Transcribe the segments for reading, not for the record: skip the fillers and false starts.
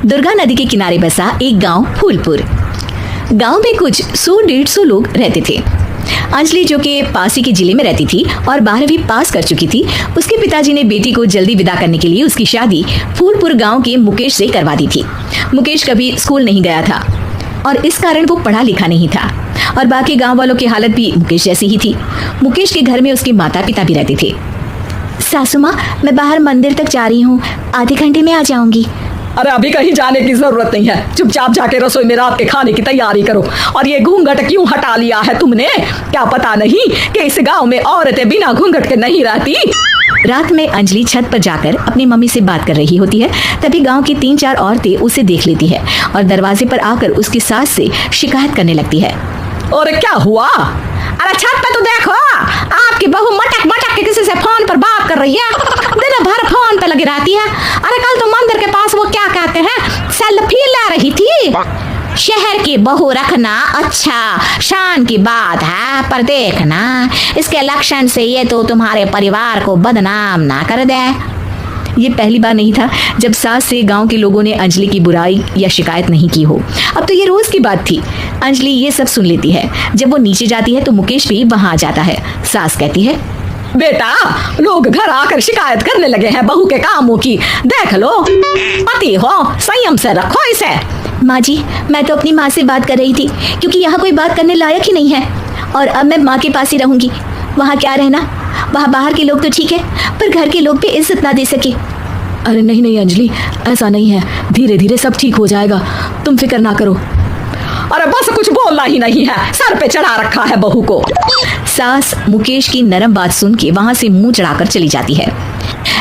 दुर्गा नदी के किनारे बसा एक गांव फूलपुर। गांव में कुछ 100-150 लोग रहते थे। अंजलि, जो कि पास ही के जिले में रहती थी और 12वीं पास कर चुकी थी, उसके पिताजी ने बेटी को जल्दी विदा करने के लिए उसकी शादी फूलपुर गांव के मुकेश से करवा दी थी। मुकेश कभी स्कूल नहीं गया था और इस कारण वो पढ़ा लिखा नहीं था और बाकी गांव वालों की हालत भी मुकेश जैसी ही थी। मुकेश के घर में उसके माता पिता भी रहते थे। सासू माँ, मैं बाहर मंदिर तक जा रही हूँ, आधे घंटे में आ जाऊंगी। अरे अभी कहीं जाने की जरूरत नहीं है, चुपचाप जाके रसोई में रात के खाने की तैयारी करो। और ये घूंघट क्यों हटा लिया है तुमने? क्या पता नहीं कि इस गांव में औरतें बिना घूंघट के नहीं रहती? रात में अंजलि छत पर जाकर अपनी मम्मी से बात कर रही होती है। तभी गांव की 3-4 औरतें उसे देख लेती है और दरवाजे पर आकर उसकी सास से शिकायत करने लगती है। और क्या हुआ? अरे छत पे तो देखो, आपकी बहू मटक मटक के किसी से फोन पर बात कर रही है, दिन भर फोन पे लगी रहती है। अरे कल तो मंदिर के पास वो क्या कहते हैं, सेल्फी ले रही थी। शहर की बहू रखना अच्छा शान की बात है, पर देखना इसके लक्षण से ये तो तुम्हारे परिवार को बदनाम ना कर दे। ये पहली बार नहीं था जब सास से गांव के लोगों ने अंजलि की बुराई या शिकायत नहीं की हो। अब तो ये रोज की बात थी। अंजलि ये सब सुन लेती है। जब वो नीचे जाती है तो मुकेश भी वहां आ जाता है। सास कहती है, बेटा, लोग घर आकर शिकायत करने लगे हैं बहू के कामों की, देख लो। पति हो, संयम से रखो इसे। माँ जी, मैं तो अपनी माँ से बात कर रही थी क्योंकि यहाँ कोई बात करने लायक ही नहीं है और अब मैं माँ के पास ही रहूंगी। वहाँ क्या रहना, वहाँ बाहर के लोग तो ठीक है पर घर के लोग भी इज्जत ना दे सके। अरे नहीं नहीं अंजलि, ऐसा नहीं है, धीरे धीरे सब ठीक हो जाएगा, तुम फिक्र ना करो। अरे बस कुछ बोलना ही नहीं है, सर पे चढ़ा रखा है बहू को। सास मुकेश की नरम बात सुन के वहाँ से मुंह चढ़ाकर चली जाती है।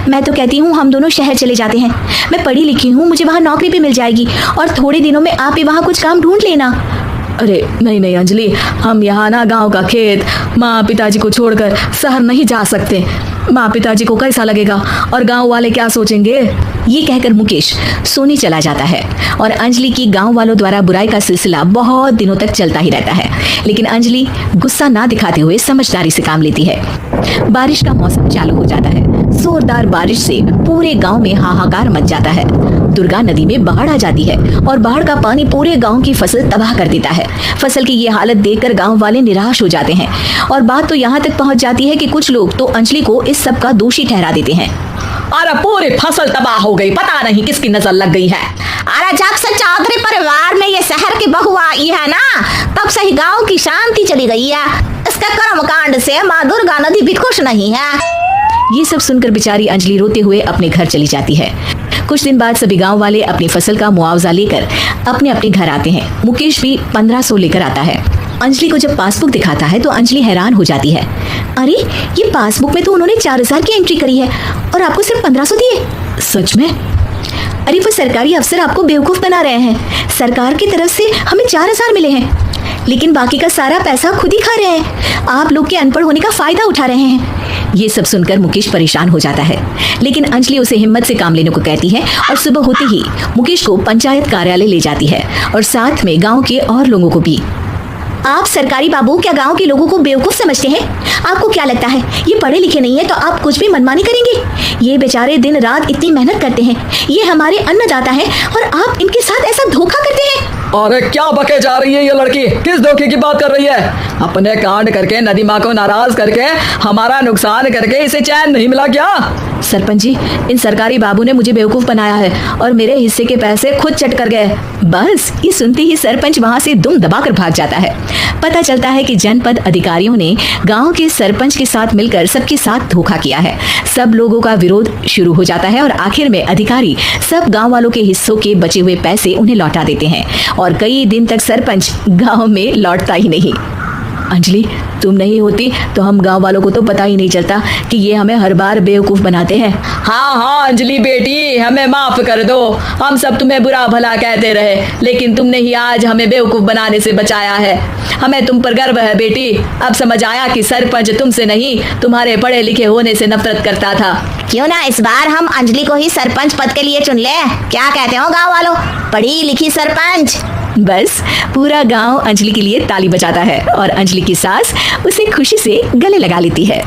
मैं तो कहती हूँ हम दोनों शहर चले जाते हैं। मैं पढ़ी लिखी हूँ, मुझे वहाँ नौकरी भी मिल जाएगी और थोड़े दिनों में आप भी वहाँ कुछ काम ढूंढ लेना। अरे नहीं नहीं अंजलि, हम यहाँ ना गांव का खेत, माँ पिताजी को छोड़कर शहर नहीं जा सकते। माँ पिताजी को कैसा लगेगा और गांव वाले क्या सोचेंगे? ये कहकर मुकेश सोने चला जाता है और अंजलि की गांव वालों द्वारा बुराई का सिलसिला बहुत दिनों तक चलता ही रहता है। लेकिन अंजलि गुस्सा ना दिखाते हुए समझदारी से काम लेती है। बारिश का मौसम चालू हो जाता है। जोरदार बारिश से पूरे गांव में हाहाकार मच जाता है। दुर्गा नदी में बाढ़ आ जाती है और बाढ़ का पानी पूरे गांव की फसल तबाह कर देता है। फसल की ये हालत देखकर गांव वाले निराश हो जाते हैं और बात तो यहाँ तक पहुँच जाती है कि कुछ लोग तो अंजलि को इस सब का दोषी ठहरा देते हैं। अरे पूरी फसल तबाह हो गई, पता नहीं किसकी नजर लग गई है। अरे जब से चौधरी परिवार में ये शहर की बहू आई है ना, तब से ही गांव की शांति चली गई है। इसके कर्मकांड से माँ दुर्गा नदी भी खुश नहीं है। ये सब सुनकर बेचारी अंजलि रोते हुए अपने घर चली जाती है। कुछ दिन बाद सभी गांव वाले अपनी फसल का मुआवजा लेकर अपने अपने घर आते हैं। मुकेश भी 1500 लेकर आता है। अंजलि को जब पासबुक दिखाता है तो अंजलि हैरान हो जाती है। अरे, ये पासबुक में तो उन्होंने 4000 की एंट्री करी है और आपको सिर्फ 1500 दिए। सच में? अरे, वो सरकारी अफसर आपको बेवकूफ बना रहे हैं। सरकार की तरफ से हमें 4000 मिले हैं, लेकिन बाकी का सारा पैसा खुद ही खा रहे हैं। आप लोग के अनपढ़ होने का फायदा उठा रहे हैं। ये सब सुनकर मुकेश परेशान हो जाता है, लेकिन अंजलि उसे हिम्मत से काम लेने को कहती है और सुबह होते ही मुकेश को पंचायत कार्यालय ले जाती है और साथ में गांव के और लोगों को भी। आप सरकारी बाबू क्या गांव के लोगों को बेवकूफ समझते हैं? आपको क्या लगता है ये पढ़े लिखे नहीं है तो आप कुछ भी मनमानी करेंगे? ये बेचारे दिन रात इतनी मेहनत करते हैं, ये हमारे अन्नदाता हैं और आप इनके साथ ऐसा धोखा करते हैं। अरे क्या बके जा रही है ये लड़की, किस धोखे की बात कर रही है? अपने कांड करके नदी माँ को नाराज करके हमारा नुकसान करके इसे चैन नहीं मिला क्या? सरपंच जी, इन सरकारी बाबू ने मुझे बेवकूफ बनाया है और मेरे हिस्से के पैसे खुद चट कर गए। बस ये सुनते ही सरपंच वहां से दुम दबाकर भाग जाता है। पता चलता है कि जनपद अधिकारियों ने गांव के सरपंच के साथ मिलकर सबके साथ धोखा किया है। सब लोगों का विरोध शुरू हो जाता है और आखिर में अधिकारी सब गांव वालों के हिस्सों के बचे हुए पैसे उन्हें लौटा देते हैं और कई दिन तक सरपंच गांव में लौटता ही नहीं। अंजलि, तुम नहीं होती तो हम गांव वालों को तो पता ही नहीं चलता कि ये हमें हर बार बेवकूफ बनाते हैं। हाँ हाँ अंजलि बेटी, हमें माफ कर दो। हम सब तुम्हें बुरा भला कहते रहे, लेकिन तुमने ही आज हमें बेवकूफ बनाने से बचाया है। हमें तुम पर गर्व है बेटी। अब समझ आया कि सरपंच तुमसे नहीं, तुम्हारे पढ़े लिखे होने से नफरत करता था। क्यों ना इस बार हम अंजलि को ही सरपंच पद के लिए चुन ले? क्या कहते हो गाँव वालों? पढ़ी लिखी सरपंच। बस पूरा गांव अंजलि के लिए ताली बजाता है और अंजलि की सास उसे खुशी से गले लगा लेती है।